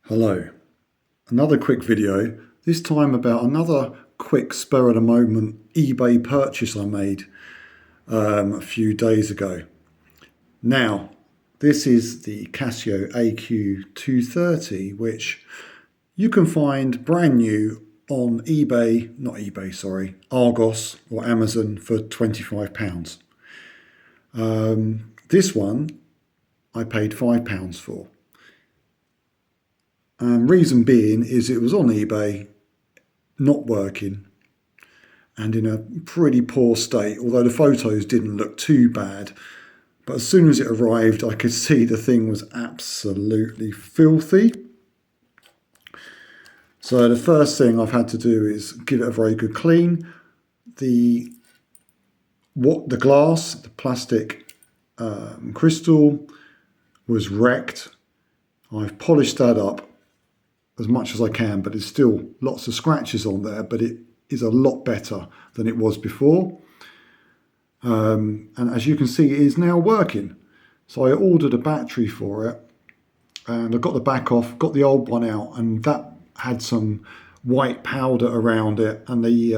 Hello, another quick video, this time about another quick spur of the moment eBay purchase I made a few days ago. Now, this is the Casio AQ230, which you can find brand new on Argos or Amazon for £25. This one I paid £5 for. Reason being is it was on eBay, not working, and in a pretty poor state, although the photos didn't look too bad. But as soon as it arrived, I could see the thing was absolutely filthy. So the first thing I've had to do is give it a very good clean. The glass, the plastic crystal was wrecked. I've polished that up as much as I can, but there's still lots of scratches on there, but it is a lot better than it was before. And as you can see, it is now working. So I ordered a battery for it, and I got the back off, got the old one out, and that had some white powder around it, and the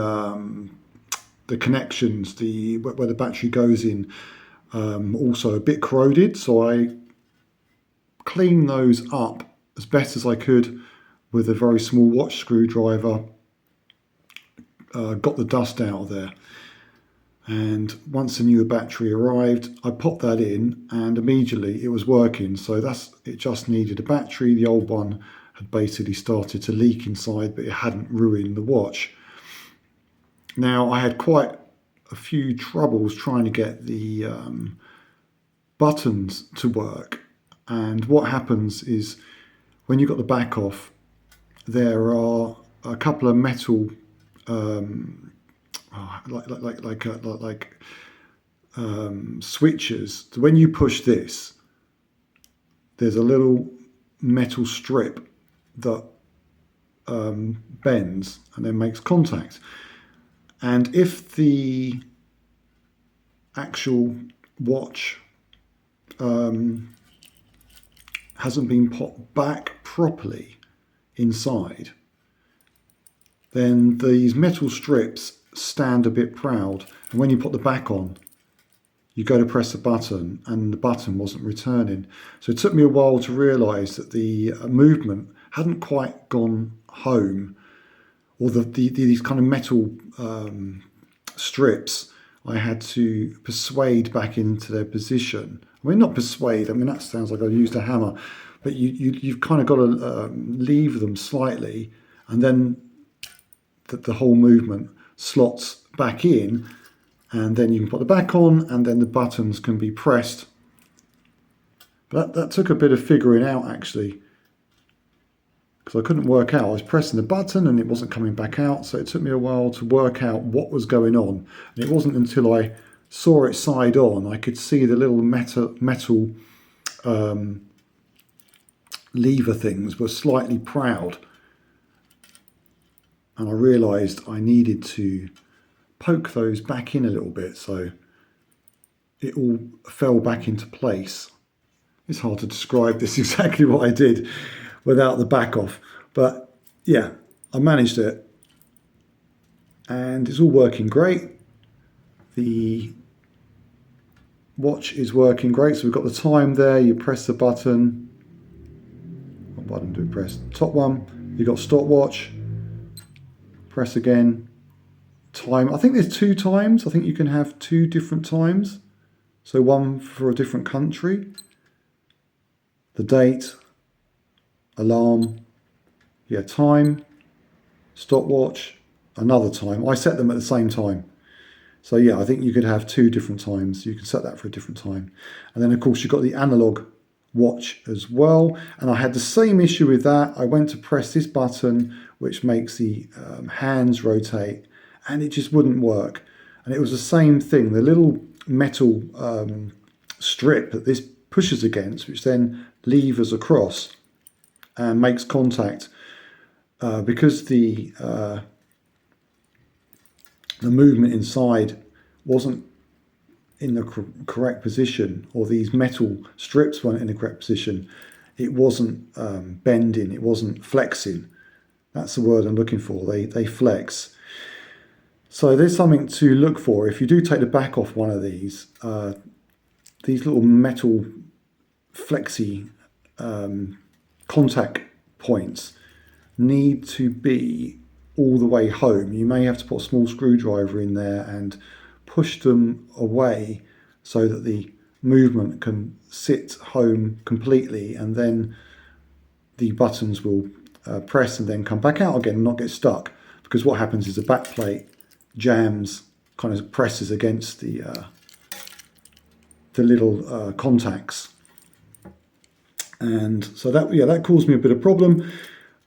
connections, where the battery goes in, also a bit corroded. So I cleaned those up as best as I could with a very small watch screwdriver, got the dust out of there. And once the new battery arrived, I popped that in and immediately it was working. So it just needed a battery. The old one had basically started to leak inside, but it hadn't ruined the watch. Now, I had quite a few troubles trying to get the buttons to work. And what happens is when you've got the back off, there are a couple of metal switches. So when you push this, there's a little metal strip that bends and then makes contact. And if the actual watch hasn't been put back properly inside, then these metal strips stand a bit proud, and when you put the back on, you go to press the button and the button wasn't returning. So it took me a while to realise that the movement hadn't quite gone home, or these kind of metal strips I had to persuade back into their position. I mean, not persuade, I mean that sounds like I used a hammer, but you've kind of got to leave them slightly, and then the whole movement slots back in, and then you can put the back on, and then the buttons can be pressed. But that took a bit of figuring out, actually, because I couldn't work out. I was pressing the button and it wasn't coming back out, so it took me a while to work out what was going on. And it wasn't until I saw it side on, I could see the little metal lever things were slightly proud, and I realised I needed to poke those back in a little bit so it all fell back into place. It's hard to describe this exactly what I did without the back off, but yeah, I managed it and it's all working great. The watch is working great, so we've got the time there. You press the button. What button do we press? Top one. You've got stopwatch. Press again. Time. I think there's 2 times. I think you can have 2 different times. So one for a different country. The date. Alarm. Yeah, time. Stopwatch. Another time. I set them at the same time. So yeah, I think you could have 2 different times. You can set that for a different time. And then of course you've got the analog watch as well. And I had the same issue with that. I went to press this button, which makes the hands rotate, and it just wouldn't work. And it was the same thing. The little metal strip that this pushes against, which then levers across and makes contact, because the movement inside wasn't in the correct position, or these metal strips weren't in the correct position, it wasn't bending, it wasn't flexing. That's the word I'm looking for. They flex. So there's something to look for. If you do take the back off one of these little metal flexy contact points need to be all the way home. You may have to put a small screwdriver in there and push them away so that the movement can sit home completely, and then the buttons will press and then come back out again and not get stuck. Because what happens is the back plate jams, kind of presses against the little contacts, and so that caused me a bit of problem.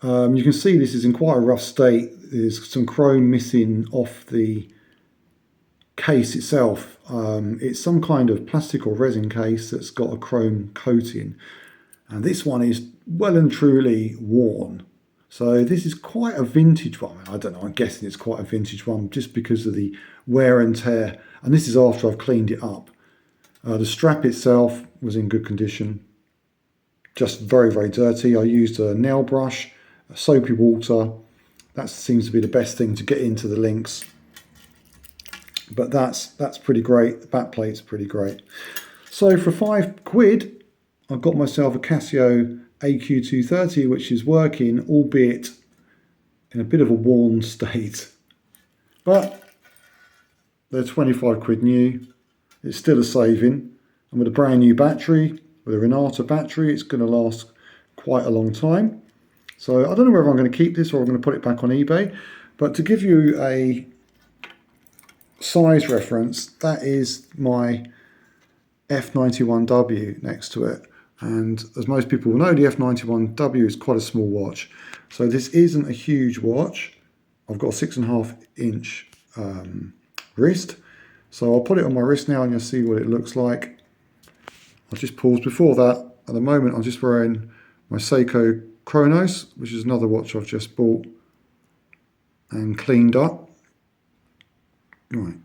You can see this is in quite a rough state. There's some chrome missing off the case itself. It's some kind of plastic or resin case that's got a chrome coating, and this one is well and truly worn. So this is quite a vintage one. I don't know, I'm guessing it's quite a vintage one just because of the wear and tear, and this is after I've cleaned it up. The strap itself was in good condition, just very, very dirty. I used a nail brush, soapy water. That seems to be the best thing to get into the links. But that's pretty great. The back plate's pretty great. So for £5, I got myself a Casio AQ230, which is working, albeit in a bit of a worn state. But they're £25 new. It's still a saving. And with a brand new battery, with a Renata battery, it's going to last quite a long time. So I don't know whether I'm going to keep this or I'm going to put it back on eBay. But to give you a size reference, that is my F91W next to it. And as most people will know, the F91W is quite a small watch. So this isn't a huge watch. I've got a 6.5 inch wrist. So I'll put it on my wrist now and you'll see what it looks like. I'll just pause before that. At the moment, I'm just wearing my Seiko Chronos, which is another watch I've just bought and cleaned up. Right.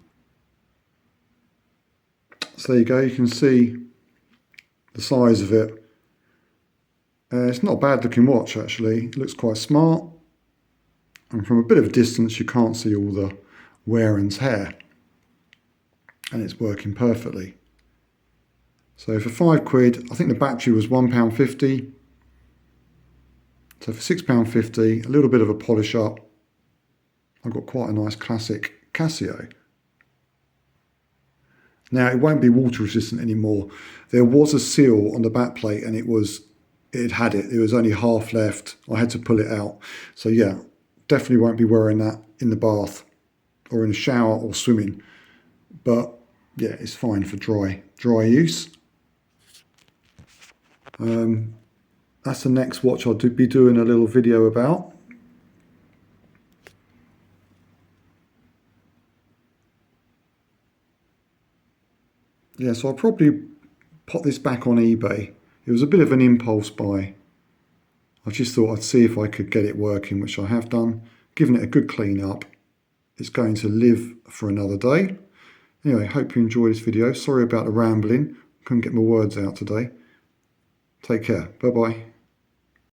So there you go. You can see the size of it. It's not a bad looking watch actually. It looks quite smart. And from a bit of a distance, you can't see all the wear and tear. And it's working perfectly. So for £5, I think the battery was £1.50. So for £6.50, a little bit of a polish up, I've got quite a nice classic Casio. Now it won't be water resistant anymore. There was a seal on the back plate and it was only half left. I had to pull it out. So yeah, definitely won't be wearing that in the bath or in a shower or swimming. But yeah, it's fine for dry use. That's the next watch I'll be doing a little video about. Yeah, so I'll probably put this back on eBay. It was a bit of an impulse buy. I just thought I'd see if I could get it working, which I have done. Given it a good clean up. It's going to live for another day. Anyway, hope you enjoyed this video. Sorry about the rambling. Couldn't get my words out today. Take care. Bye-bye.